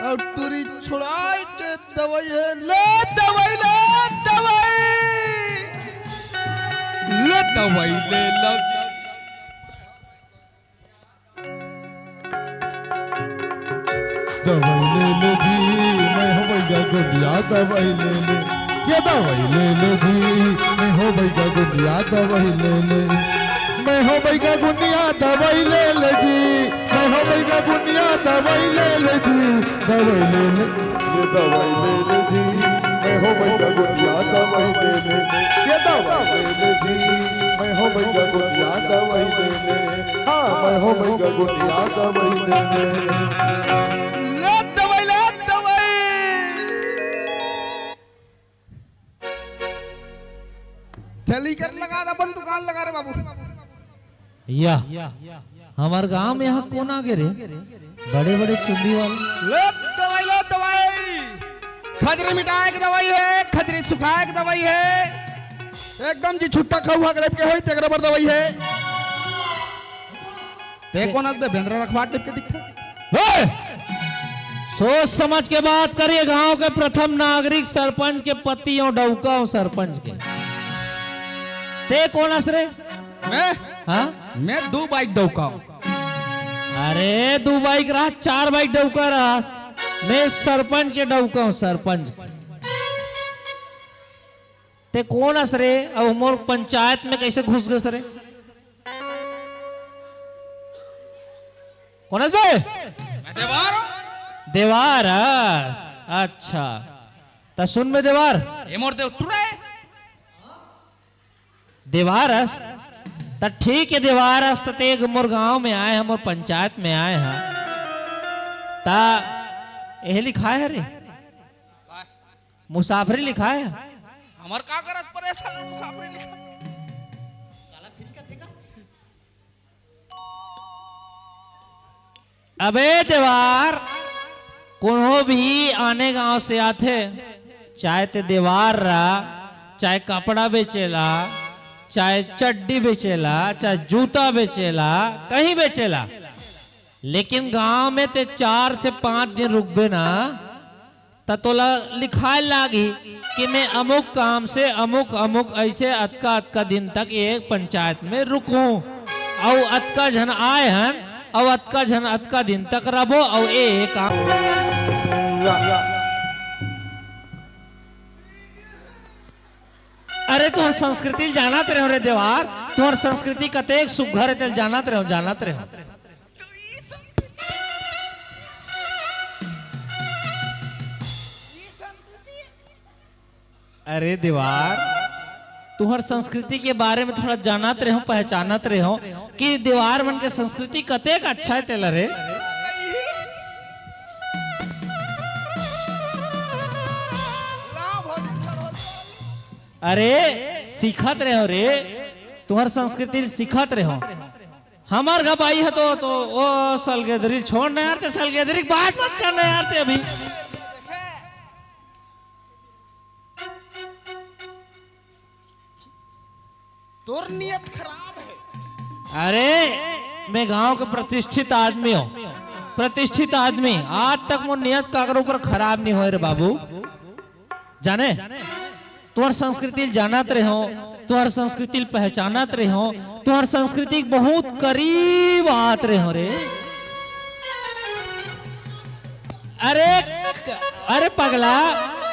और टूरी छुड़ाई के दवाई है। ले दवाई ले दवाई ले दवाई ले लव दवाई ले लो जी मैं हो भैया गुंडिया दवाई ले ले ये दवाई ले लो जी मैं हो भैया गुंडिया दवाई ले ले मैं हो भैया गुंडिया दवाई ले ले जी मैं हो भैया गुंडिया दवाई ले ले जी दवाई ले ले ये दवाई ले ले जी मैं हो भैया गुंडिया दवाई ले ले ये दवाई ले ले जी मैं हो भैया गुंडिया दवाई ले ले हाँ मैं हो भैया गुंडिया दवाई ले ले चली कर लगा रहा बंद दुकान लगा रहे बाबू। या हमार गांव में यहाँ कौन आगे रे बड़े बड़े चुंदी वाले। लो दवाई खजरी मिटाए की दवाई है खजरी सुखाए की दवाई है एकदम जी छुट्टा खाऊहा गरीब के होई तेरे पर दवाई है ते कौन आदमी भेंद्रा रखवा टिप के दिखता। सोच समझ के बात करिए। गांव के प्रथम नागरिक सरपंच के पति और डौका सरपंच के ते कौन असरे मैं 2 बाइक डौका। अरे 2 बाइक रहा 4 बाइक डौका रहा मैं सरपंच के डौका हूं सरपंच ते कौन असरे अब मोर पंचायत में कैसे घुस गए सरे कौन है बे? मैं देवार हूं। देवार अच्छा तो सुन में देवार ये मोर दे उठ रहे देवारस तो ठीक है देवारस तो तेग मोर गांव में आए हम और पंचायत में आए हैं ता यह लिखा है रे मुसाफरी लिखा है हमार का करत परेशान मुसाफरी लिखा काला फिर का थेगा। अबे देवार कोनो भी आने गांव से आते चाहे ते देवार रहा चाहे कपड़ा बेचेला चाहे चड्डी बेचेला चाहे जूता बेचेला कहीं बेचेला लेकिन गांव में ते 4 से 5 दिन रुकबे ना तोला लिखाए लागी कि मैं अमुक काम से अमुक अमुक ऐसे अतका दिन तक एक पंचायत में रुकूं और अतका जन आए हन और अतका जन अतका दिन तक रहो और एक काम। अरे तुम्हार संस्कृति जानत रहो रे देवार तुम्हार संस्कृति कतेक सुघर है जानत रहो अरे देवार तुम्हार संस्कृति के बारे में थोड़ा जानत रहो पहचानत रहो कि देवार मन के संस्कृति कतेक अच्छा है तेला रे। अरे सीखत रहो रे तुम्हार संस्कृति सीखत रहो हमार घर भाई है तो ओ सलगेदरी छोड़ ना यार ते सलगेदरी बात मत करना यार ते अभी तोर नियत खराब है। अरे मैं गांव के प्रतिष्ठित आदमी हूँ प्रतिष्ठित आदमी आज तक वो नियत कागर ऊपर खराब नहीं हो रे बाबू जाने तुम्हार संस्कृति जानत रहो तुम्हार संस्कृति पहचानत रहो तुम्हार संस्कृति बहुत करीब आत रहे रे। अरे पगला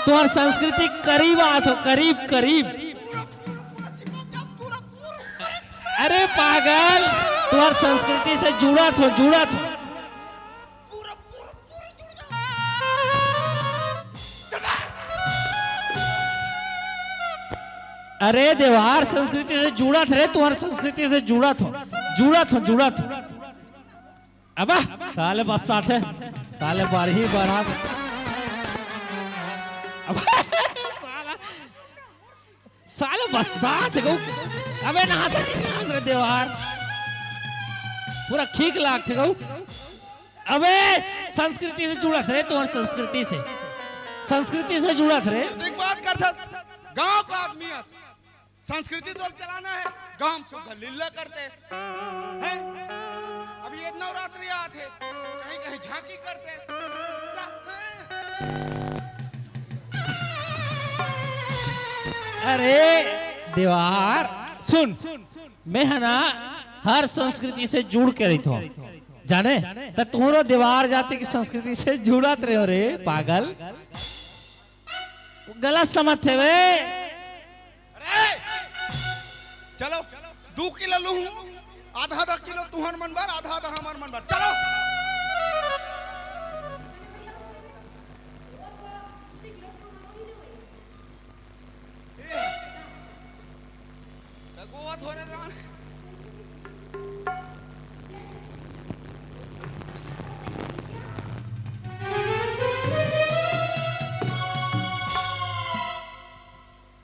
तुम्हार संस्कृति करीब आत हो करीब करीब। अरे पागल तुम्हार संस्कृति से जुड़ा थो अरे देवार संस्कृति से जुड़ा थे तुम्हार संस्कृति से जुड़ा थो अब साले बस साथे साले बारही बारात साले बस साथ गो अबे नहाते नहीं देवार पूरा ठीक लागते गो अबे संस्कृति से जुड़ा थे तुम्हारी संस्कृति से जुड़ा थे। एक बात करथस गांव का आदमी हस संस्कृति तो चलाना है गांव शुद्ध लीला करते हैं अभी ये नवरात्रि आते कहीं कहीं झांकी करते अरे देवार सुन, मैं है ना हर संस्कृति से जुड़ के रही हूँ, जाने तो तुम्हारो देवार जाति की संस्कृति से जुड़त रहे हो रे पागल। गलत समझ थे वे। अरे चलो 2 किलो लूं, आधा किलो तुहर मन बार, आधा हमार मन बार, चलो। गोवा थोड़े जान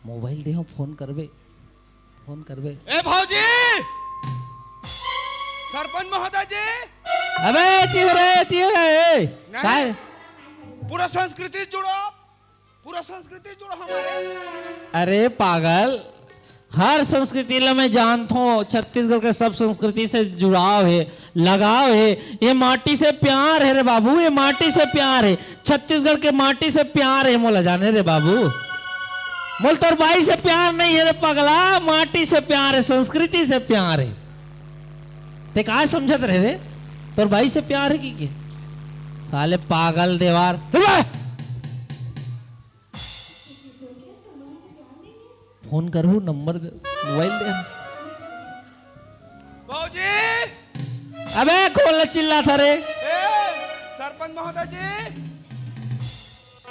मोबाइल दे फोन करबे, फोन करबे। ए भौजी, सरपंच महोदय जी। अबे तियो रे काय पूरा संस्कृति जुड़ो, पूरा संस्कृति जुड़ो हमारे। अरे पागल, हर संस्कृति ला मैं जानता हूँ, छत्तीसगढ़ के सब संस्कृति से जुड़ाव है, लगाव है। ये माटी से प्यार है रे बाबू, ये माटी से प्यार है, छत्तीसगढ़ के माटी से प्यार है मोला, जाने रे बाबू। मोल तोर भाई से प्यार नहीं है रे पगला, माटी से प्यार है, संस्कृति से प्यार है। ते का समझत रहे रे, तोर भाई से प्यार है कि साले पागल देवार। फोन करू, नंबर दे, मोबाइल दे। भौजी, अबे खोल चिल्ला था रे। ए सरपंच महोदय जी।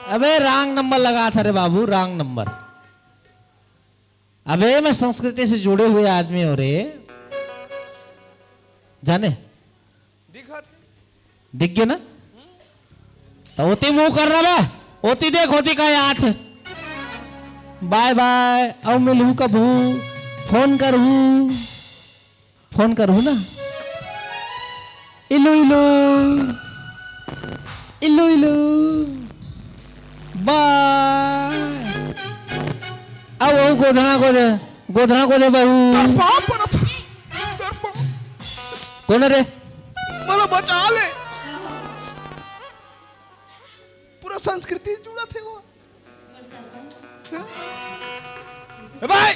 अबे रॉन्ग नंबर लगा था रे बाबू, रॉन्ग नंबर। अबे मैं संस्कृति से जुड़े हुए आदमी हो रे, जाने दिख गया ना, तो होती मुंह कर रहा बे, होती देख, होती का याद है। बाय बाय, अब मिलू कबू, फोन करू ना। इलू इलू इलू इलू बाय। अब वो गोधना को दे बहू। कौन रे? मला बचा ले, पूरा संस्कृति जुड़ा थे वो। ए भाई,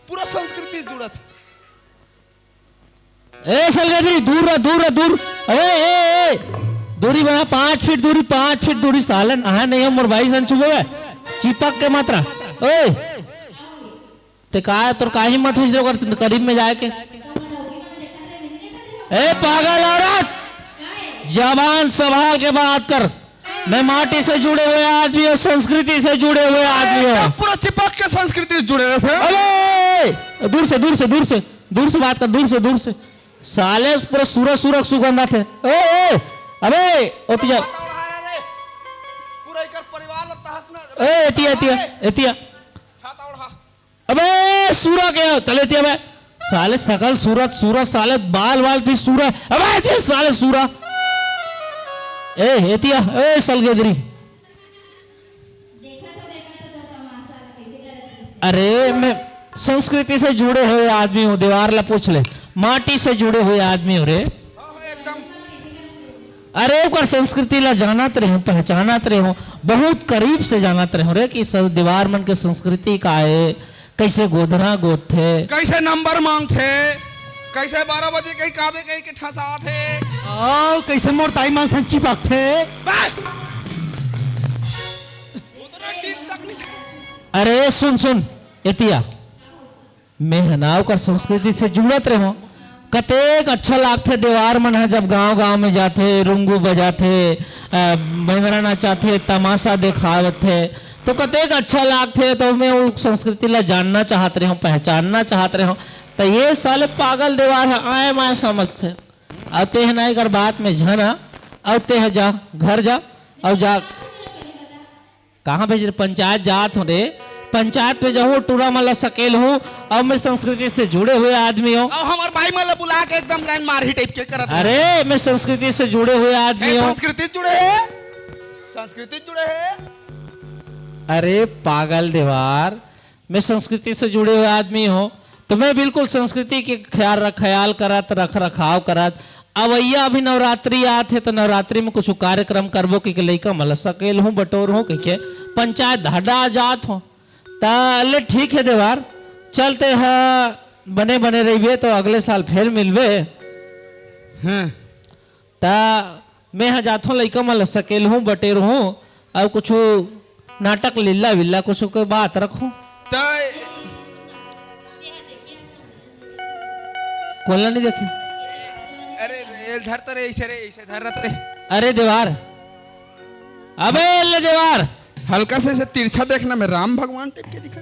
पूरा संस्कृति जुड़ा था। ए सलगरी दूर दूर। ए दूरी बना, 5 फीट दूरी, 5 फीट दूरी। सालन आहा नहीं है मोर भाई सन चुपे चिपक के मात्रा। ओए ते का तोर काहे मत हिजरो कर करीब में जाए के। ए पागल औरत, जबान संभाल के बात कर। मैं माटी से जुड़े हुए आदमी और संस्कृति से जुड़े हुए आदमी हूँ। पूरा चिपक के संस्कृति से जुड़े थे। अरे दूर से बात कर, दूर से। साले पूरा सूरज सुगंधा थे। ए अबे ओती जा, पूरा इकर परिवार लगता हंसना। ए एतिया छाता उड़ा। अबे सूरा के तले एतिया बे, साले सकल सूरज, साले बाल भी सूरा। अबे एतिया साले सूरा। ए एतिया, ए सलगेदरी। अरे मैं संस्कृति से जुड़े हुए आदमी हूँ, दीवार ला पूछ ले, माटी से जुड़े हुए आदमी हो रे। एकदम। अरे एक बार संस्कृति ला जानत रहे, पहचानत रहे, बहुत करीब से जानत रहे रे कि सब दीवार मन के संस्कृति का है, कैसे गोधना गोद थे, कैसे नंबर मांग थे, कैसे 12 बजे कहीं काबे कहीं के ठसा थे, आओ कैसे मोर ताई मान संची पाक थे। उतना डीप तक नहीं था। अरे सुन एतिया, मैं हनाव का संस्कृति से जुड़त रहो, कतेक अच्छा लागते देवार मन है जब गांव में जाते, रुंगू बजाते, भंगड़ा नचाते, तमाशा दिखाते, तो कतेक अच्छा लागते। तो मैं वो संस्कृति ला जानना चाहत रहे हूँ, पहचानना चाहत रहे हूँ। तो ये साले पागल देवार है, आए मैं समझते आते हैं ना अगर बात में झना आते है, जा घर जा और जा कहाँ भेज, पंचायत जात हो रे, पंचायत में जाऊँ, टूरा मला सकेल हूँ। अब मैं संस्कृति से जुड़े हुए आदमी हूँ। अब हमारे भाई मला बुला के एकदम लाइन मार ही टाइप के करत। अरे मैं संस्कृति से जुड़े हुए आदमी हूँ। संस्कृति जुड़े हैं। अरे पागल देवार, मैं संस्कृति से जुड़े हुए आदमी हूँ, तो मैं बिल्कुल संस्कृति के ख्याल करत, रख रखाव करत, अवैया अभी नवरात्रि आते तो नवरात्रि में कुछ कार्यक्रम करबो कि लइका मल सकेल हूँ बटोर हूँ कि पंचायत धड़ा जात हो ताले ठीक है देवार चलते है बने बने रहिए तो अगले साल फिर मिलवे हाँ ता मैं हाँ जात हूँ लइका मल सकेल हूँ बटेर हूँ और कुछ नाटक लीला विल्ला कुछ कोई बात रखूं तो कोला नहीं देखे अरे रेल धरता रे ऐसे धरत रे अरे देवार अबे ले देवार हल्का से तिरछा देखना में राम भगवान टाइप के दिखा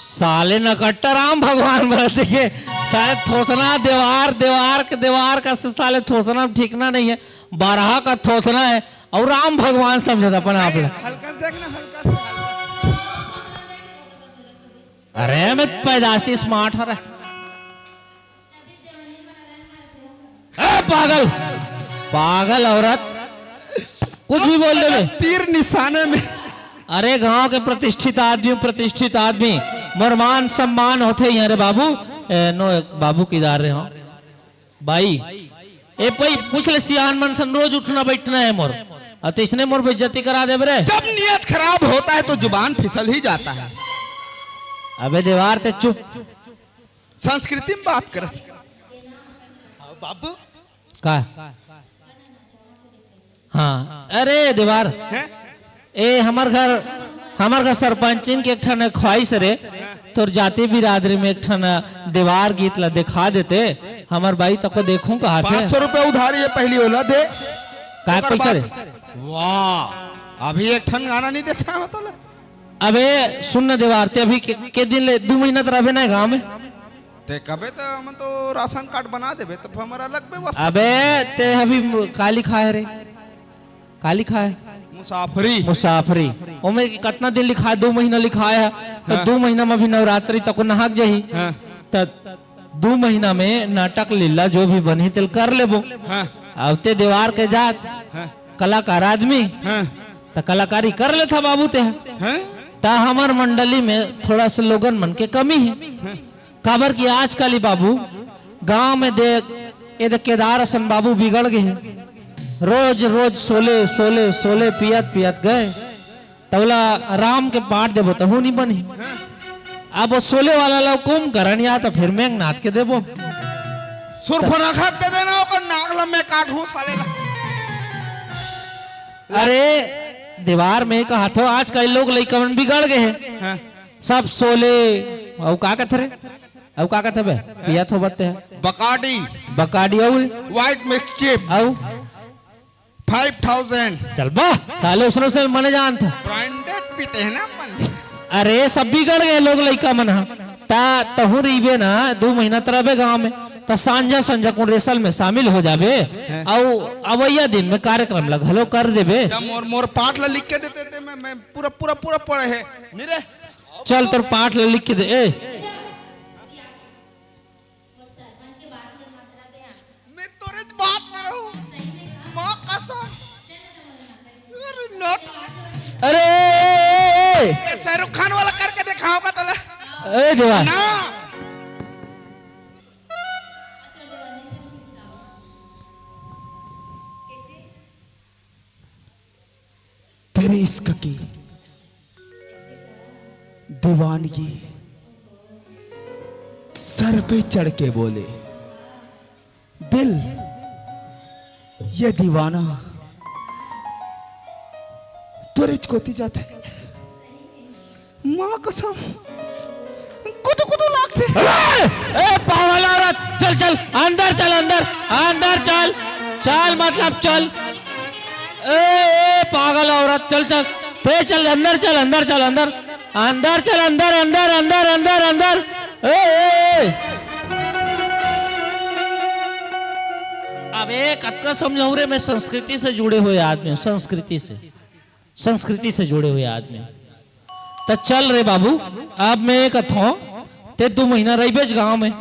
साले नकट्टा राम भगवान बरस देखे साले थोथना देवार का से साले थोथना ठीकना नहीं है बारहा का थोथना है और राम भगवान समझा था अपन आप लोग। हल्का से देखना हल्का से अरे मैं पैदाशी स्मार्ट हो रहा पागल पागल औरत कुछ भी बोल दे तीर निशाने में अरे गांव के प्रतिष्ठित आदमी मरमान सम्मान होते हैं रे बाबू नो बाबू की दार रहे हो भाई ए भाई पूछ ले सियान मन सन रोज उठना बैठना है मोर और इसने मोर बेइज्जती करा दे बरे जब नियत खराब होता है तो जुबान फिसल ही जाता है अबे देवार ते चुप संस्कृति में बात कर बाबू का हाँ अरे देवार है ए हमार घर सरपंचिन के एक ठन ख्वाहिश रे तोर जाति बिरादरी में एक ठन दीवार गीत ला दिखा देते हमार भाई तक को देखूं कहा थे 500 रुपए उधारी है पहली ओला दे का पैसा रे वाह अभी एक ठन गाना नहीं देखा हो तो अबे सुन न दीवार ते अभी के दिन ले 2 महीना तो रहे ना गांव में ते कबे तो हम तो राशन कार्ड बना देबे तो हमारा अलग व्यवस्था अबे ते अभी काली खाए रे काली खाए मुसाफरी ओमे कितना दिन लिखा है 2 महीना लिखा है तो हाँ। 2 महीना में भी नवरात्रि तक नहाक जही हाँ। तो 2 महीना में नाटक लीला जो भी बनी तिल कर लेबो हाँ। आवते दीवार के जात हाँ। कलाकार आदमी हाँ। तो कलाकारी कर ले था बाबू ते हाँ। ता हमार मंडली में थोड़ा सा लोगन मन के कमी है खबर की आजकल ही बाबू गांव में देख ये देख केदार हसन बाबू बिगड़ गए हैं रोज सोले पियत गए तबला राम के पाठ देबो तो नहीं बनी अब वो सोले वाला लोग कुम करन या तो फिर मैं नाथ के देबो सुरफना खाक दे देना ओकर नाक लम्बे काट हो साले ला अरे दीवार में कहा तो आज कई लोग लइकन बिगड़ गए हैं हाँ। सब सोले औ का कहते रे औ का कहते बे पियत हो बत्ते है बकाडी औ व्हाइट मिक्स चिप औ 5000 चल बा साले उसने से मने जान था ब्रांडेड पीते हैं ना अपन अरे सब बिगड़ गए लोग लइका मन ता तहु रहीबे ना 2 महीना तरबे गांव में ता संजा को रेसल में शामिल हो जाबे औ अवैया दिन में कार्यक्रम लगलो कर देबे मोर पाठ ला लिख के देते थे मैं पूरा पढ़े है निरे चल तोर पाठ ला लिख के दे ए मैं तोरे बात कर रहा हूं मां कसम अरे नॉट अरे शाहरुख खान वाला करके दिखाओ का तले ए देवा ना तेरे इश्क की दीवानगी सर पे चढ़ के बोले दिल ये दीवाना तुरंत कोती जाते माँ कसम कुदू लागते ए पागल औरत चल अंदर चल मतलब चल ए पागल औरत चल ते चल अंदर ए अबे कत्का समझाऊ रे मैं संस्कृति से जुड़े हुए आदमी हूँ संस्कृति से जुड़े हुए आदमी तो चल रे बाबू अब मैं एक कथो ते 2 महीना रही बेच गांव में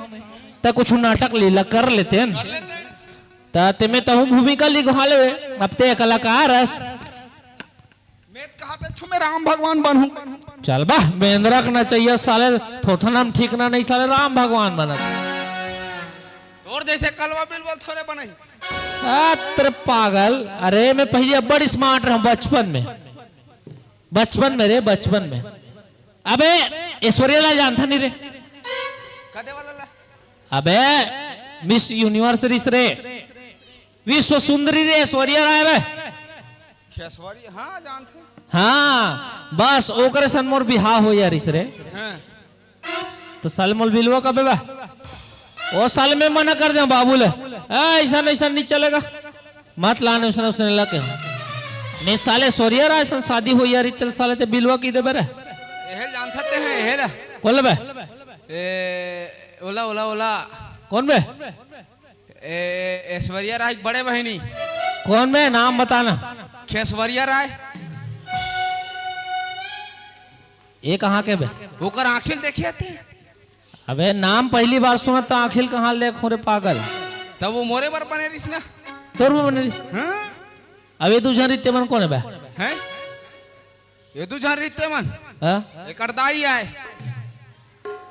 तो कुछ नाटक लीला कर लेते हैं ते में तो भूमिका लिखवा ले अब ते कलाकार हस मैं कहते छु मैं राम भगवान बनूं। चल बा बेंद्रा ना चाहिए साले थोथा नाम ठीक ना नहीं साले राम भगवान बनत। और जैसे कलवा बिलवल थोड़े बनाई। तेरे पागल, अरे मैं पहले बड़ी स्मार्ट रहा बचपन में रे बचपन में। अबे ऐश्वर्या ला जानता नहीं रे? कदे वाला ला? अबे मिस यूनिवर्स रे, विश्व सुंदरी रे ऐश्वर्या राय बे। खेसवारी हाँ जानते। हाँ बस ओकरे सन मोर बिहार हो यार रे। हाँ। तो साल मोल बिलवा कबे बा? ओ साल में मना कर दे बाबू ले, ऐसा नहीं चलेगा, मत लाने उसने लगे नहीं साले सोरिया रहा ऐसा शादी हो यार इतने साले ते बिलवा की दे बेरे। एहल जानते हैं एहल। कौन बे? ओला ओला ओला। कौन बे? ऐश्वर्या राय बड़े बहनी। कौन बे नाम बताना? खेसवरिया राय। ये कहाँ के बे? ओकर आंखिल देखिए थे। अबे नाम पहली बार सुना तो आखिल कहाँ ले खोरे पागल। तब वो मोरे पर बने रिस ना। तोर में बने रिस। हाँ? अबे तू जान रित्ते मन कौन है बे? हैं? ये तू जान रित्ते मन? हाँ? एक अर्दाई आए।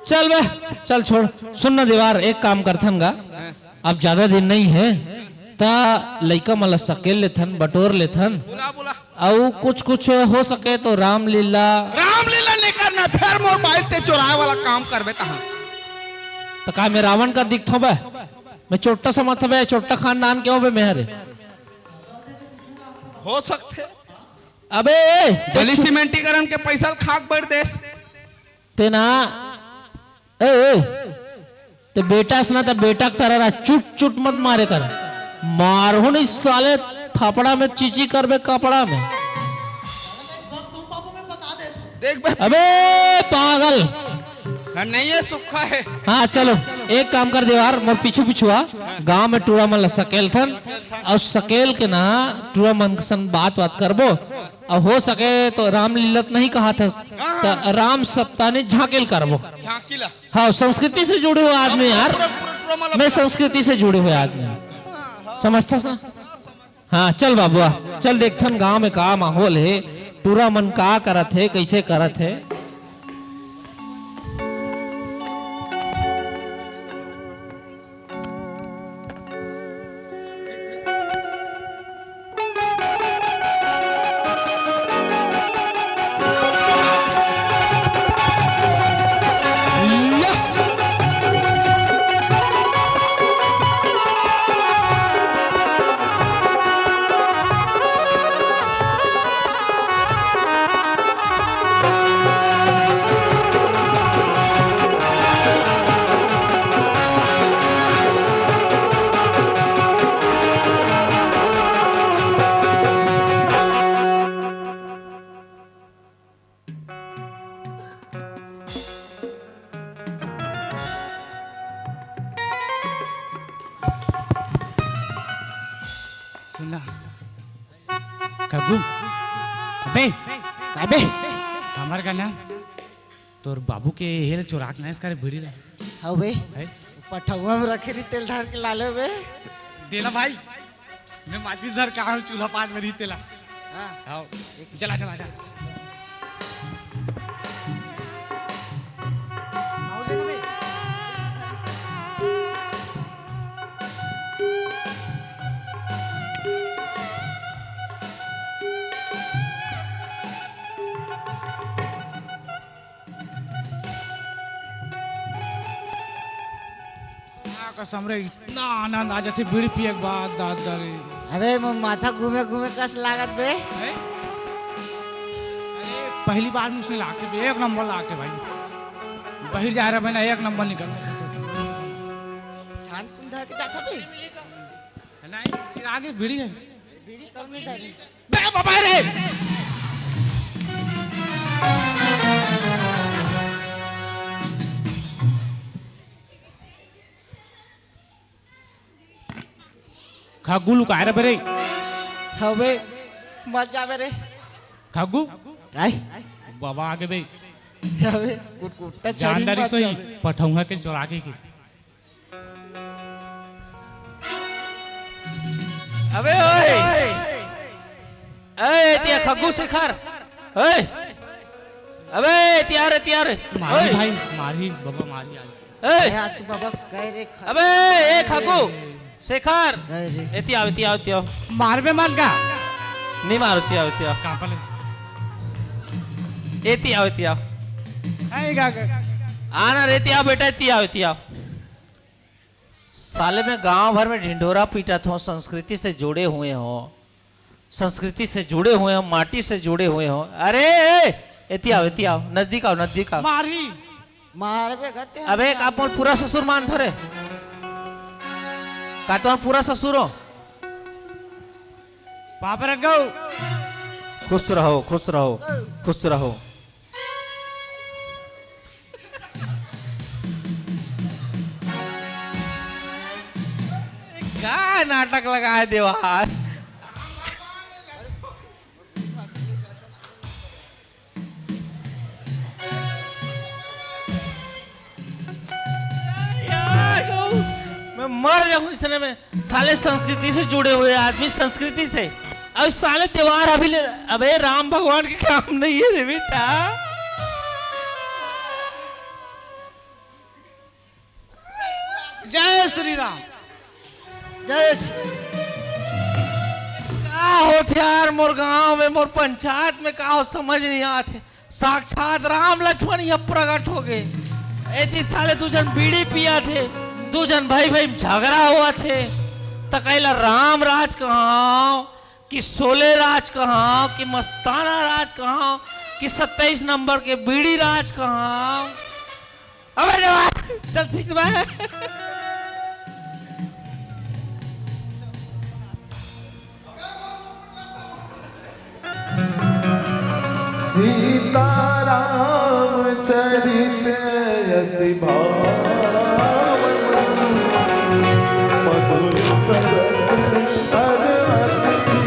चल बे चल छोड़, सुन ना दीवार एक काम करथन गा, हाँ? अब ज्यादा दिन नहीं है ता लइका मला सकेल लेथन बटोर लेथन बुला बुला। और कुछ हो सके तो रामलीला नहीं करना, फिर मोबाइल ते चुराए वाला काम करबे तहां। तो का मैं रावण का दिखता बे? मैं छोटा समझ बे, छोटा खानदान क्यों बे मेहरे? हो सकते। अबे गली सीमेंटीकरण के पैसा खाक बढ़ देस। ते ना ते बेटा सुना तो बेटा तरह चुट मत मारे कर, मारो नहीं साले थपड़ा में चीची कर बे कपड़ा में। देख बे। अबे पागल। नहीं है सुखा है। हाँ चलो एक काम कर दीवार मोर पीछू आ, गांव में टूरा मन सकेल थन और सकेल के ना टूरा मन सन बात करबो, और हो सके तो रामलीला नहीं कहा था तो राम सप्ताह झाकेल करबो। झांकीला। हाँ संस्कृति से जुड़े हुए आदमी यार, मैं संस्कृति से जुड़े हुए आदमी समझता ना। हाँ चल बाबुआ चल देखथन गांव में का माहौल है, टूरा मन का करत है कैसे करत है। सुना कगू अबे काबे हमार का नाम तोर बाबू के हेल चोराक नाइस करे भिड़ी रहे हाउ बे है पठौआ में रखे रही तेल धार के लाले बे। देला भाई मैं माचिस धर का हूं चूल्हा पाट में रही तेला। हां आओ चला चला जा। आओ देखो बे। कसम रे इतना आनंद आ जाते बीड़ी पिए के बाद दादा रे। अबे माथा घूमे घूमे कस लागत बे। अरे पहली बार में उसने लागते बे, एक नंबर लागते भाई। बाहर जा रहा मैंने एक नंबर निकल छान कुन धर के जाता बे। नहीं फिर आगे बीड़ी है। बीड़ी तब नहीं धरी बे बाबा रे। खग्गू लुकाए रे बरे। हाउ बे मत जाबे रे। खग्गू काय बाबा आगे बे अबे कुटकुटा छरी जानदारी मत सही जाबे। पठौहा के चोराके की। अबे ओए ए तिया खग्गू शिखर ओए अबे त्यार त्यार मारी भाई मारी बाबा मारी आज ए यार तू बाबा गए रे अबे ए खगू शेखर गए रे एती आओ मार में मान का नहीं मारो एती आओ कहां पर एती आओ आएगा आना रे एती आओ साले में गांव भर में ढिंढोरा पीटा था संस्कृति से जुड़े हुए हो संस्कृति से जुड़े हुए हो माटी से जुड़े हुए हो अरे एती आओ नजदीक आओ मारी मार पे गते अबे आप पूरा ससुर मान थोड़े का तो पूरा ससुर हो वहां पर गो खुश रहो क्या नाटक लगा है देवार मैं मर जाऊं इसने में साले संस्कृति से जुड़े हुए आदमी संस्कृति से अब साले त्योहार अबे राम भगवान के काम नहीं है रे बेटा जय श्री राम जय का होते यार मोर गांव में मोर पंचायत में का हो समझ नहीं आते साक्षात राम लक्ष्मण यहाँ प्रकट हो गए ऐसी साले दू जन बीड़ी पिया थे दू जन भाई झगड़ा हुआ थे तकैला राम राज कहाँ कि सोले राज कहाँ कि मस्ताना राज कहाँ कि 27 नंबर के बीड़ी राज कहाँ अबे जवान चल ठीक से सीताराम चरित यति भावन मधुर सरस हर अति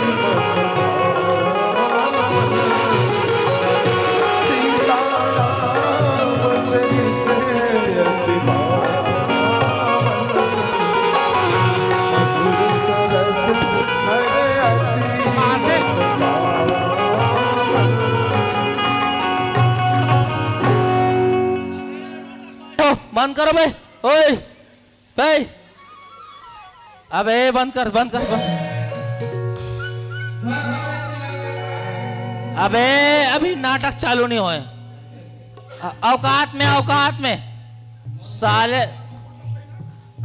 सीताराम चरित यति भावन मधुर सरस हर अति बंद करो बे ओए बे अबे बंद कर अबे अभी नाटक चालू नहीं हुए औकात में साले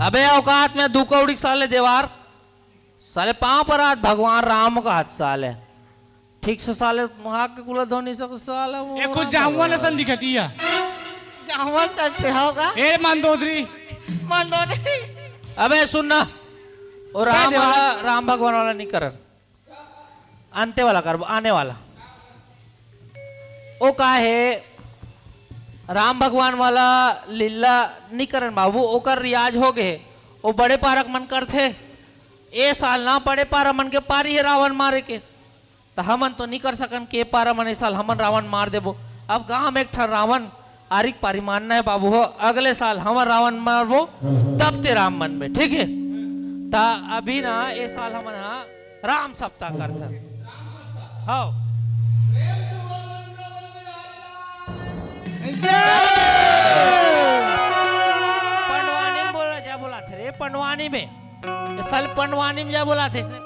अबे औकात में दू कौड़ी साले देवार साले पांव पर हाथ भगवान राम का हाथ साले ठीक से साले वहां के कुल धोनी से साले ये कुछ जामुआ नसन दिखती है जामुन टाइप से होगा ए मंदोदरी अबे सुनना और राम भगवान वाला नहीं कर अंते वाला कर आने वाला ओ का है राम भगवान वाला लीला नहीं करन बाबू ओकर रियाज हो गए वो बड़े पारक मन करते ए साल ना बड़े पारा मन के पारी है रावण मारे के तो हमन तो नहीं कर सकन के पारा मन ए साल हमन रावण मार देबो अब गांव में एक ठन रावण आरिक पारी मानना है बाबू हो अगले साल हमर रावण मारबो तब ते राम मन में ठीक है ता अभी ना ए साल हमन राम सप्ताह करते हाँ पंडवानी में बोला थे रे पंडवानी में इस साल पंडवानी में जा बोला थे इसने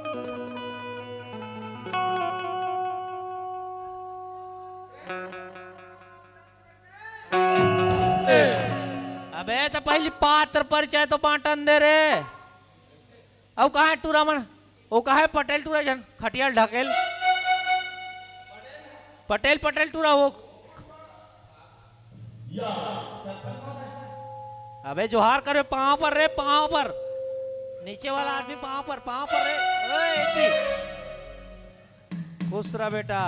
अबे तो पहली पात्र परिचय तो बांटन दे रे अब कहा है टूरा मन वो कहा है पटेल टूरा जन खटियाल ढकेल पटेल टूरा वो अबे जोहार करे पांव पर रे पांव पर नीचे वाला आदमी पांव पर रे ओए खुश रहा बेटा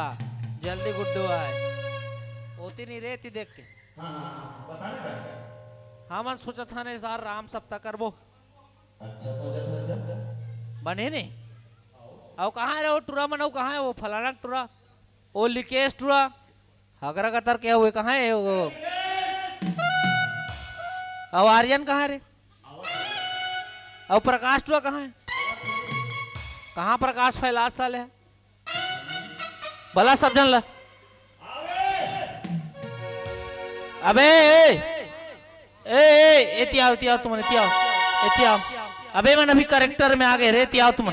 जल्दी गुड्डू आए होती नहीं रहती देख के हाँ मन सोचा था ने सार राम सप्ताह करबो बने नहीं अब कहाँ है वो टूरा मन कहाँ है वो फलाना टूरा वो लिकेश टूरा हगरा कतर क्या हुए कहाँ है वो अब आर्यन कहाँ रे अब प्रकाश टूरा कहाँ है कहाँ प्रकाश फैलाद साले है भला सब जन ला अबे एती आओ तुम एती आओ अबे मन अभी करेक्टर में आ गए रे एती आओ तुम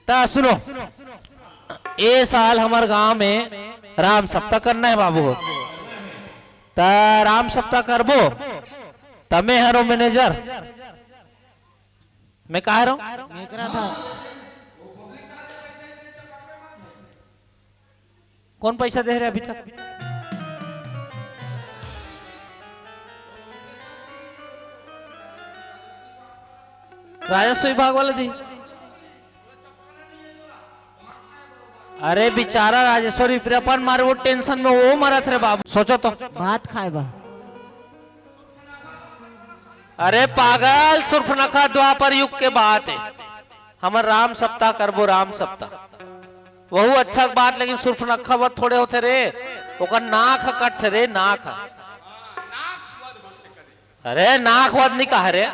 ता सुनो ये साल हमारे गांव में राम सप्ताह करना है बाबू ता राम सप्ताह करबो तमे हरो मैनेजर मैं कह रहा हूं मैं करा था कौन पैसा दे रहे अभी तक राजस्व विभाग वाले दी अरे बेचारा राजेश्वरी अपन मारे वो टेंशन में वो मरत रे बाबू सोचो तो भात खाए बा अरे पागल सुर्फनखा द्वापर युग के बात है हमर राम सप्ताह करबो राम सप्ताह वहु अच्छा बात लेकिन सुर्फनखा वत थोड़े होते रे ओकर नाक कट रे नाक अरे नाक वद नहीं कह रे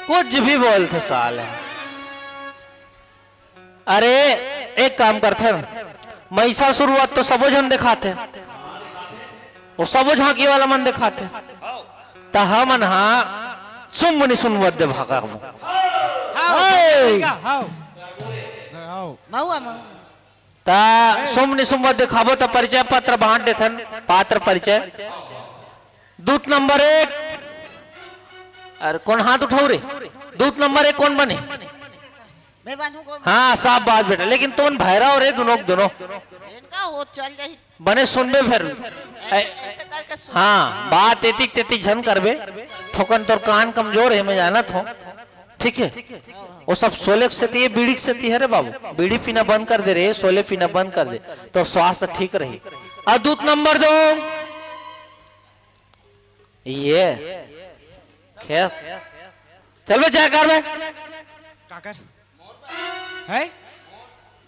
कुछ भी बोलते साल है अरे एक काम करते हैं मैसा शुरुआत तो सबो जन दिखाते वो सबो झांकी वाला मन दिखाते ता हमन हा सुन मुनि सुन वद्य भागा हाउ महुआ महुआ ता सुमनि सुम वद्य खाबो तो परिचय पत्र बांट देथन पात्र परिचय दूत नंबर 1 अरे कौन हाथ उठाओ रे दूत नंबर 1 कौन बने मैं बनू को हाँ साफ बात बेटा लेकिन तुम भैरव रे दोनों इनका हो चल जाही बने सुनबे फिर ऐसे करके सुन हाँ बात एतिक तेतिक झन करबे थोकन तोर कान कमजोर है मैं जानत हूँ ठीक है वो सब सोले से ये बीड़ी से है रे बाबू बीड़ी पीना बंद कर दे रे सोले पीना बंद कर दे तो स्वास्थ्य ठीक रही और दूत नंबर 2 ये खैर चल बे जय कर बे काकर है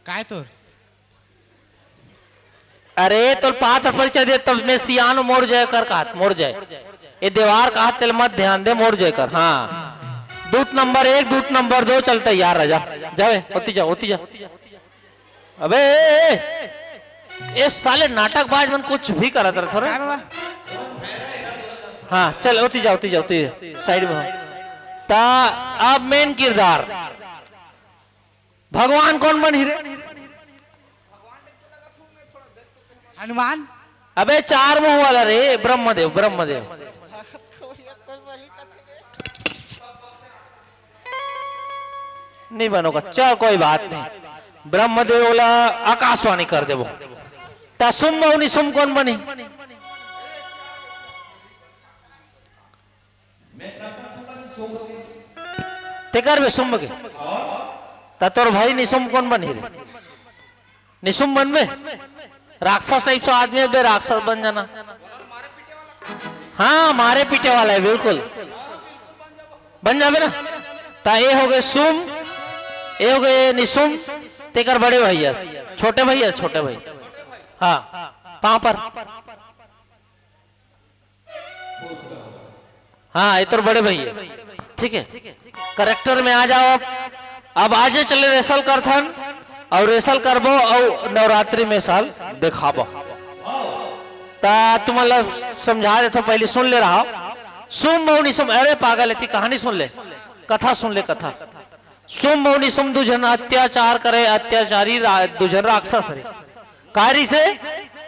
काय तोर अरे तो पात्र परिचय दे तब मैं सियान मोड़ जाए कर कहा मोड़ जाए ये दीवार कहा तेल मत ध्यान दे मोड़ जाए कर हाँ दूत नंबर 1 दूत नंबर 2 चलते यार राजा जावे होती जा अबे ये साले नाटक बाज मन कुछ भी करत रहे थोड़ा काय बाबा हाँ चल होती जा साइड में ता अब मेन किरदार भगवान कौन बनी रे हनुमान अबे 4 मुंह वाला रे ब्रह्मदेव नहीं बनोगा चल कोई बात नहीं ब्रह्मदेव बोला आकाशवाणी कर दे वो ता सुम मौनी सुम कौन बनी ते कर बे सुम के ता तोर भाई निसुम कौन बनी रे निसुम बनबे राक्षस टाइप से आदमी बे राक्षस बन जाना हाँ मारे पीटे वाला है बिल्कुल बन जाबे ना ता ये हो गए सुम ये हो गए निसुम तेकर बड़े भैया छोटे भाई हाँ कहां पर हाँ ये तो बड़े भैया ठीक है करेक्टर में आ जाओ अब आज चले रेसल करथन और रेसल करबो और नवरात्रि में साल दिखाबो ता तुम्हारा समझा देता पहले सुन ले रहा सुम मौनी सुम अरे पागल है कहानी सुन ले कथा सुन ले कथा सुम मौनी सुम दुजन अत्याचार करे अत्याचारी दुजन राक्षस रे कारी से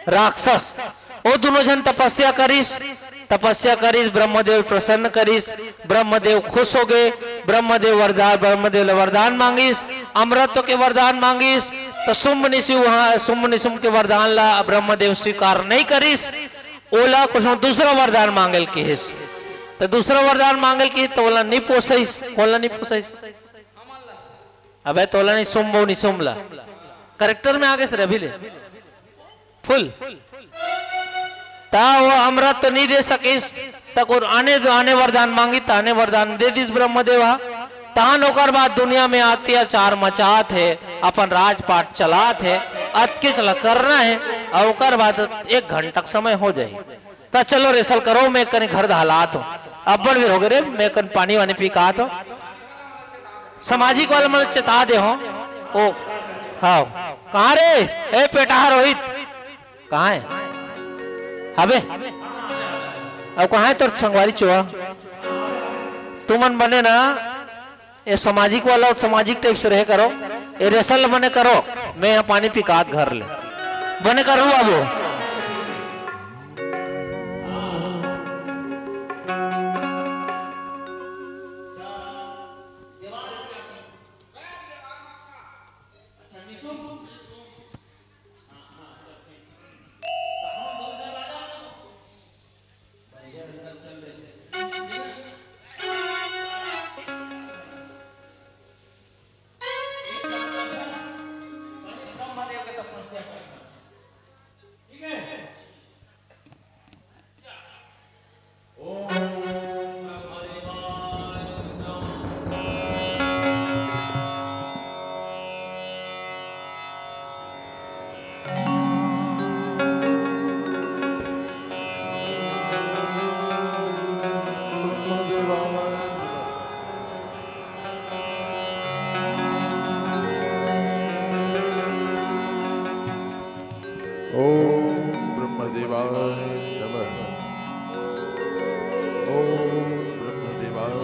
राक्षस वो दोनों जन तपस्या करीस ब्रह्मदेव प्रसन्न करीस ब्रह्मदेव खुश हो गए ब्रह्मदेव वरदान मांगिस अमृत के वरदान मांगिस तो सुम निशुम के वरदान ला ब्रह्मदेव स्वीकार नहीं करीस ओला कुछ दूसरा वरदान मांगल के हिस तो दूसरा वरदान मांगल की तो ओला नहीं पोसइस कोला नहीं पोसइस अबे तोला नहीं सुम्बो नहीं सुमला करेक्टर में आगे से अभी ले फुल ता वो अमृत तो नहीं दे सकिस तक और आने वरदान मांगी ताने वरदान दे दिस ब्रह्मदेवा तान होकर बाद दुनिया में अत्याचार मचात है अपन राजपाट चलात है अटके चला करना है और ओकर बाद 1 घंटा समय हो जाए ता चलो रेसल करो मैं कने घर हालात हो अब भी हो गए मैं कन पानी वानी पी का तो सामाजिक वाला मतलब चेता दे हो ओ हाँ कहाँ रे ए पेटा रोहित कहाँ है? अबे अब कहाँ है तोर संगवारी चुहा? तू मन बने ना ये सामाजिक वाला सामाजिक टाइप से रहे करो, ये रेसल बने करो, मैं यहाँ पानी पिकात घर ले बने करो बाबू। ओम ब्रह्मदेवाय नमः। ओम ब्रह्मदेवाय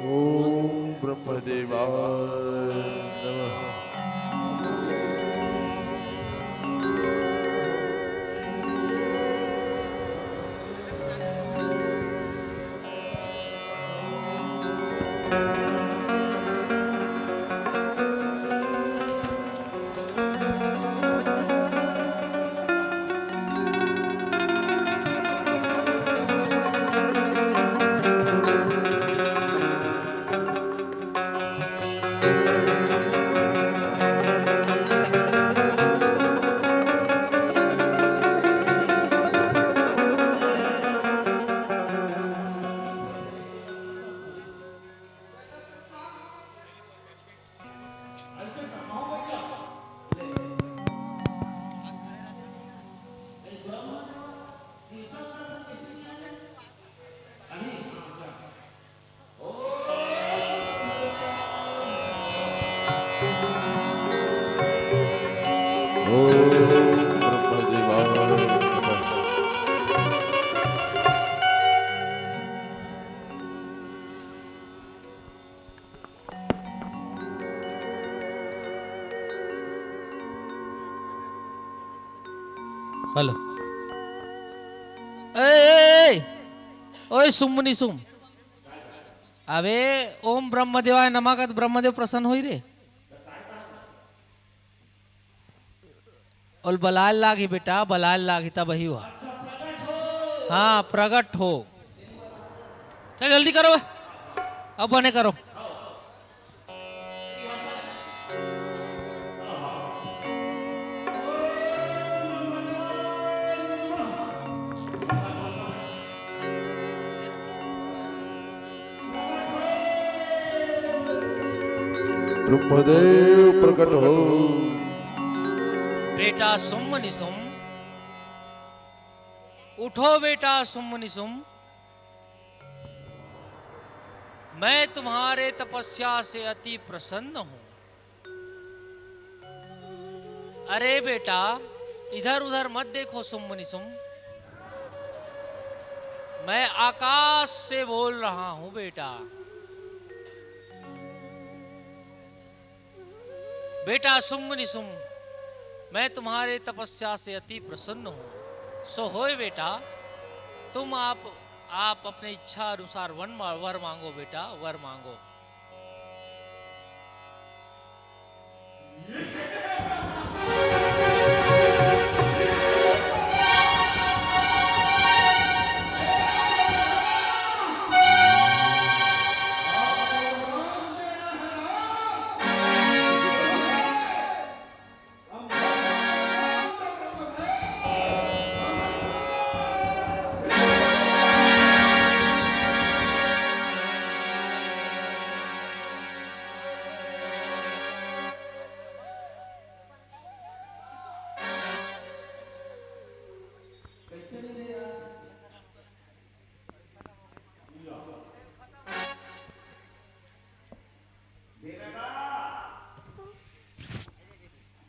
ओम ब्रह्मदेवाय नमः। हेलो ए ओए सुमनी सुम अबे ओम ब्रह्मदेवाय नमः का ब्रह्मदेव प्रसन्न होई रे और बलाल लागी बेटा बलाल लागी तब ही हुआ। हाँ प्रकट हो चल जल्दी करो अब बने करो। ब्रह्मदेव प्रकट हो। बेटा सुम निसुम उठो बेटा सुम निसुम, मैं तुम्हारे तपस्या से अति प्रसन्न हूं। अरे बेटा इधर उधर मत देखो सुम निसुम, मैं आकाश से बोल रहा हूं बेटा। बेटा सुम निसुम मैं तुम्हारे तपस्या से अति प्रसन्न हूं। सो होए बेटा तुम आप अपने इच्छा अनुसार वर मांगो बेटा वर मांगो।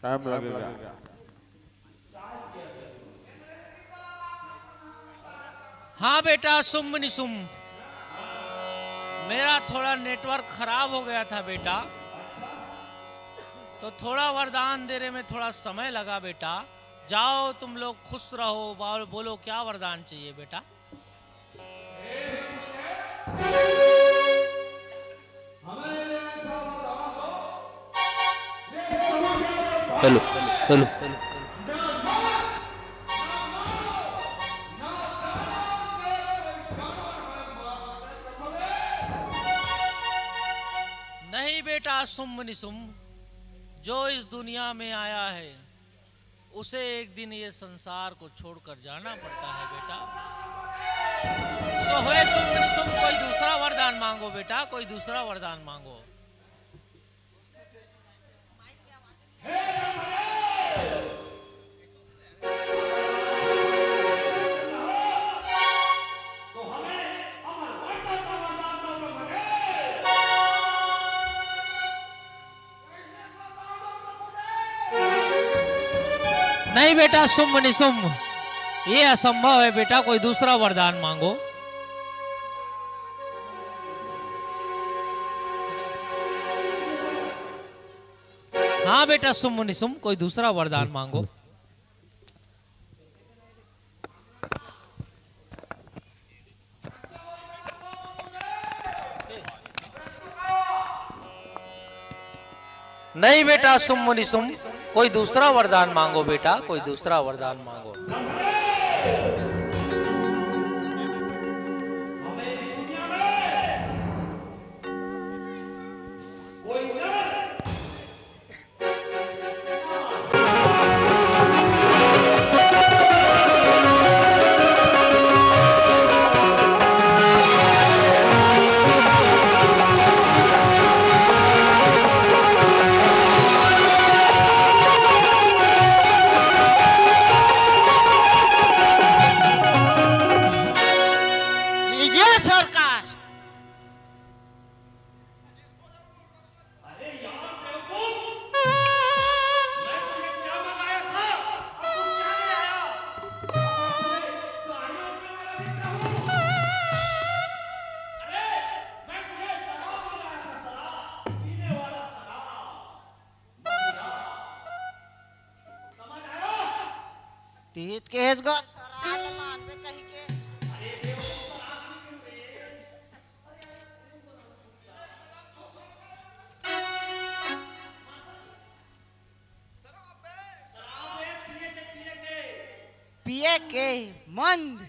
टाइम लगेगा। हाँ बेटा सुम निसुम, मेरा थोड़ा नेटवर्क खराब हो गया था बेटा, तो थोड़ा वरदान देने में थोड़ा समय लगा बेटा। जाओ तुम लोग खुश रहो, बोलो क्या वरदान चाहिए बेटा। हेलो हेलो नहीं बेटा सुम निसुम, जो इस दुनिया में आया है उसे एक दिन ये संसार को छोड़कर जाना पड़ता है बेटा। सो होए सुम निसुम, कोई दूसरा वरदान मांगो बेटा, कोई दूसरा वरदान मांगो। नहीं बेटा सुम निसुम, ये असंभव है बेटा, कोई दूसरा वरदान मांगो। हाँ बेटा सुम निसुम, कोई दूसरा वरदान मांगो। नहीं बेटा सुम निसुम, कोई दूसरा वरदान मांगो बेटा, कोई दूसरा वरदान मांगो। लीजिए सरकार। तीत के हेस गो सराद मान पे कही के पिए के मंद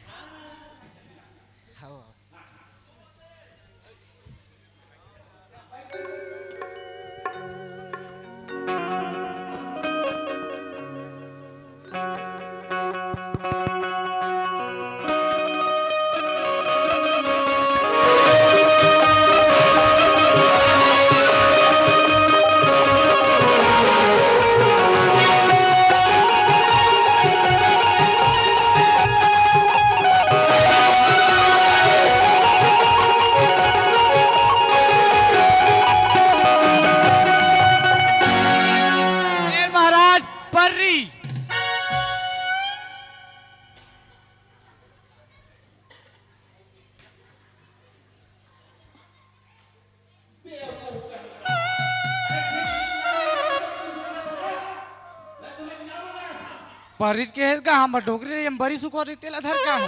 हो। महाराज पर्री। परित के हेस का हम डोगरी हम बरी सुको तेला धर का हूं।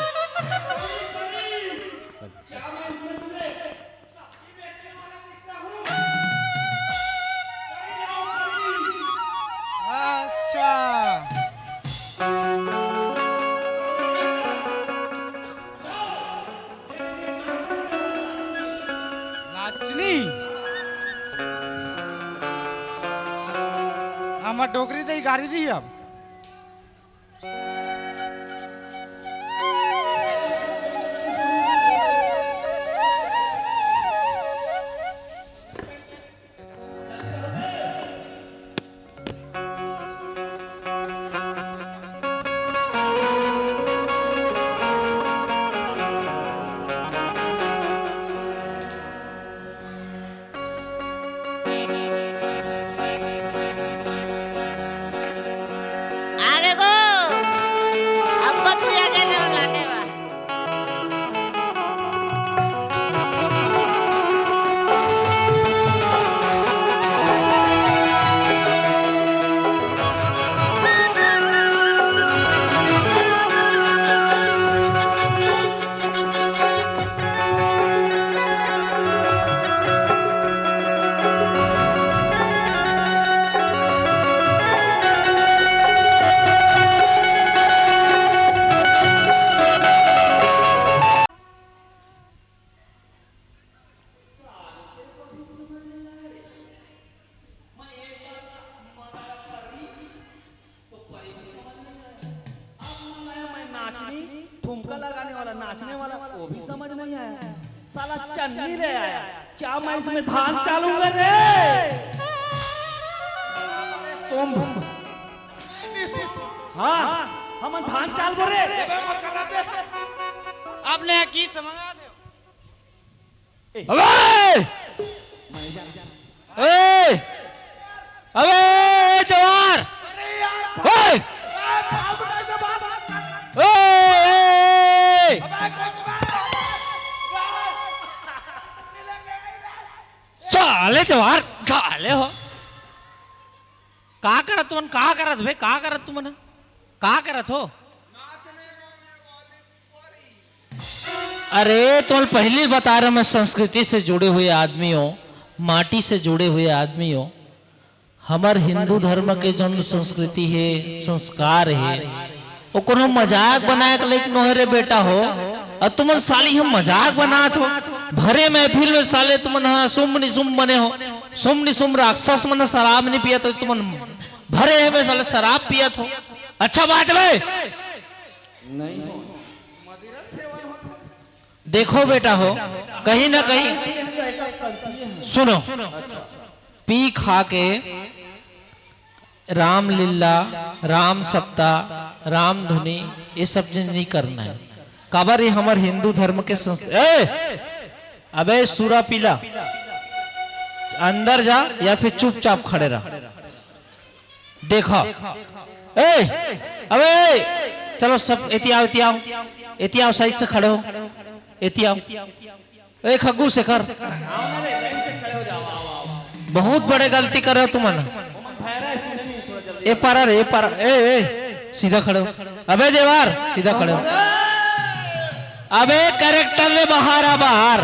अच्छा नाचनी हम डोगरी दे गाड़ी दी अब। वाला नाचने वाला वो भी समझ नहीं आया। साला चन्नी ले आया, क्या मैं इसमें धान चालूंगा रे? सोम हाँ हम धान चाल बोरे। आपने की समझा दे अबे ए अबे जवार ओए ओए साले जवार साले हो का करत तुमन का करत बे का करत तुमन का करत हो? अरे तुम पहले बता रहा मैं संस्कृति से जुड़े हुए आदमी हो, माटी से जुड़े हुए आदमी हो। हमार हिंदू धर्म के जो संस्कृति है संस्कार है वो कोनो मजाक बनाए के लायक नो है रे बेटा हो। और तुमन साली हम मजाक बनात हो भरे महफिल में साले तुमन हाँ सुम निसुम बने हो। सुम निसुम राक्षस मन शराब नहीं पिया तो तुमन भरे में साले शराब पियत हो। अच्छा बात है देखो बेटा हो कहीं ना कहीं सुनो पी खा के राम लीला राम सप्ताह राम धुनी ये सब चीज नहीं करना है। काबर ये हमारे हिंदू धर्म के अबे सूरा पीला अंदर जा या फिर चुपचाप खड़े रह। देखो अबे चलो सब एतियाओ सही से खड़े हो एतियाओ ए खग्गू से कर बहुत बड़े गलती कर रहे हो तुम ए पारा रे पारा ए सीधा खड़े हो। अबे देवार सीधा खड़े हो। अबे कैरेक्टर ले बाहर आ बाहर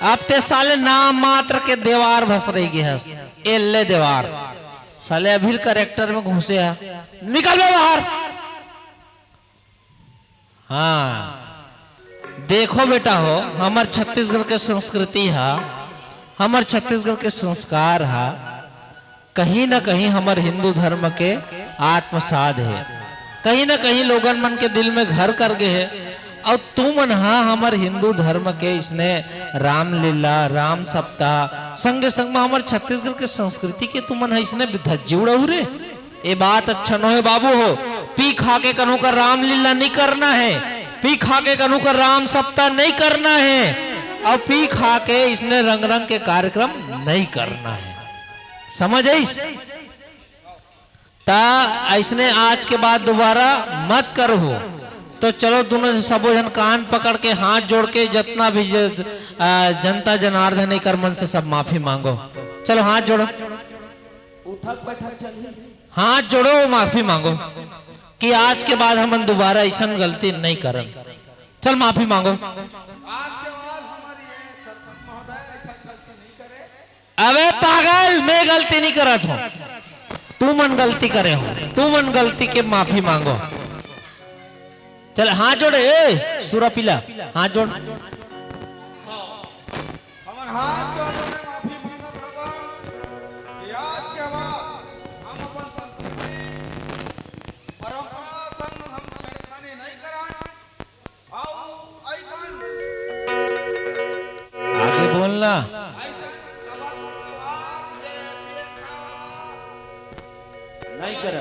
अब ते साले नाम मात्र के देवार भस रही है एल्ले देवार साले अभी कैरेक्टर में घुसे है निकल बे बाहर। हाँ देखो बेटा हो हमार छत्तीसगढ़ के संस्कृति है हमार छत्तीसगढ़ के संस्कार है कहीं ना कहीं हमार हिंदू धर्म के आत्मसाद है कहीं ना कहीं लोगन मन के दिल में घर कर गए है। और तुमन हाँ हमार हिंदू धर्म के इसने रामलीला राम सप्ताह संग संग में हमारे छत्तीसगढ़ के संस्कृति के तुमन है इसने धज्जी उड़ाऊ रे। ये बात अच्छा न है बाबू हो पी खा के कन्हू का रामलीला नहीं करना है पी खा के कन्हू का राम सप्ताह नहीं करना है और पी खा के इसने रंग रंग के कार्यक्रम नहीं करना है समझ आई ता इसने आज के बाद दोबारा मत करो। तो चलो दोनों सबो जन कान पकड़ के हाथ जोड़ के जितना भी जनता जनार्दन नहीं कर मन से सब माफी मांगो। चलो हाथ जोड़ो उठक बैठक चल हाथ जोड़ो माफी मांगो कि आज के बाद हम दोबारा ऐसा गलती नहीं करन। चल माफी मांगो। आज के बाद हमारी महोदय ऐसा गलती नहीं करे। अबे पागल मैं गलती नहीं करत हूँ तू मन गलती करे हो तू मन गलती के माफी मांगो। चल हाथ जोड़े ए सूरा पीला हाथ जोड़ हमारे हाथ जोड़ के माफी मांगो भगवान कि आज के बाद हम अपन संस्कृति परंपरा संग हम छेड़खानी नहीं कराएं और ऐसा आगे बोलना नहीं कर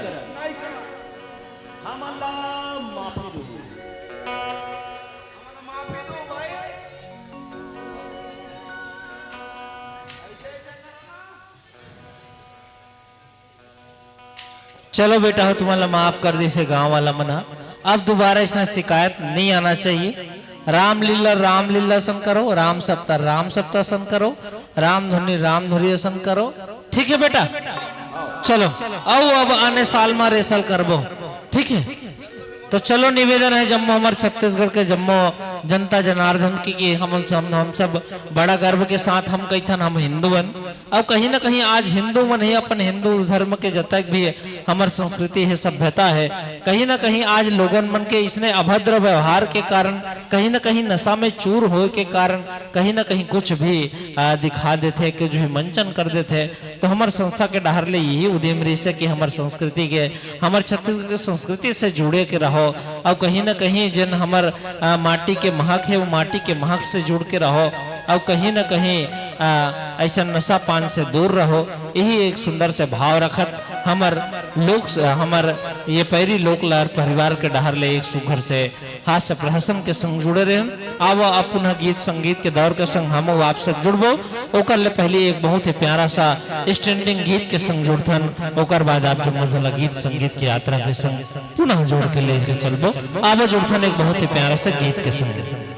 हम अल्लाह माफी दो माफी दो भाई ऐसे करना। चलो बेटा हो तुम्हारा माफ कर दी से गांव वाला मना अब दोबारा इसने शिकायत नहीं आना चाहिए। रामलीला सन करो राम सप्ताह सन करो राम धुनी सन करो ठीक है बेटा। चलो आओ अब आने साल में रेसल करबो ठीक है। तो चलो निवेदन है जम्मू हमारे छत्तीसगढ़ के जम्मू जनता जनार्दन की कि हम सब बड़ा गर्व के साथ हम कहथन हम हिंदू बन अब कहीं ना कहीं आज हिंदू मन ही अपन हिंदू धर्म के जतक भी हमार संस्कृति है, सभ्यता है, कहीं ना कहीं आज लोगन मन के इसने अभद्र व्यवहार के कारण, कहीं ना कहीं नशा में चूर हो के कारण, कहीं ना कहीं कुछ भी दिखा देते, कुछ भी मंचन कर देते। तो हमार संस्था के डहर ले यही उद्यम रही से कि हमार संस्कृति के, हमार छत्तीसगढ़ के संस्कृति से जुड़े के रहो। अब कहीं ना कहीं जिन हमार माटी के महक है वो माटी के महक से जुड़ के रहो। अब कहीं ना कहीं ऐसा नशा पान से दूर रहो। यही एक सुंदर से भाव रखत हमार लोग, हमार ये पैरी लोक लार परिवार के डहर ले एक सुघर से हास्य प्रहसन के संग जुड़े रहे। अब पुनः गीत संगीत के दौर के संग हम आपसे जुड़बो। ओकर ले पहले एक बहुत ही प्यारा सा स्टैंडिंग गीत के संग जुड़थन, ओकर बाद आप जो मजला गीत संगीत की यात्रा के संग पुनः जोड़ के ले चलबो। आवा जुड़थन एक बहुत ही प्यारा सा गीत के संग।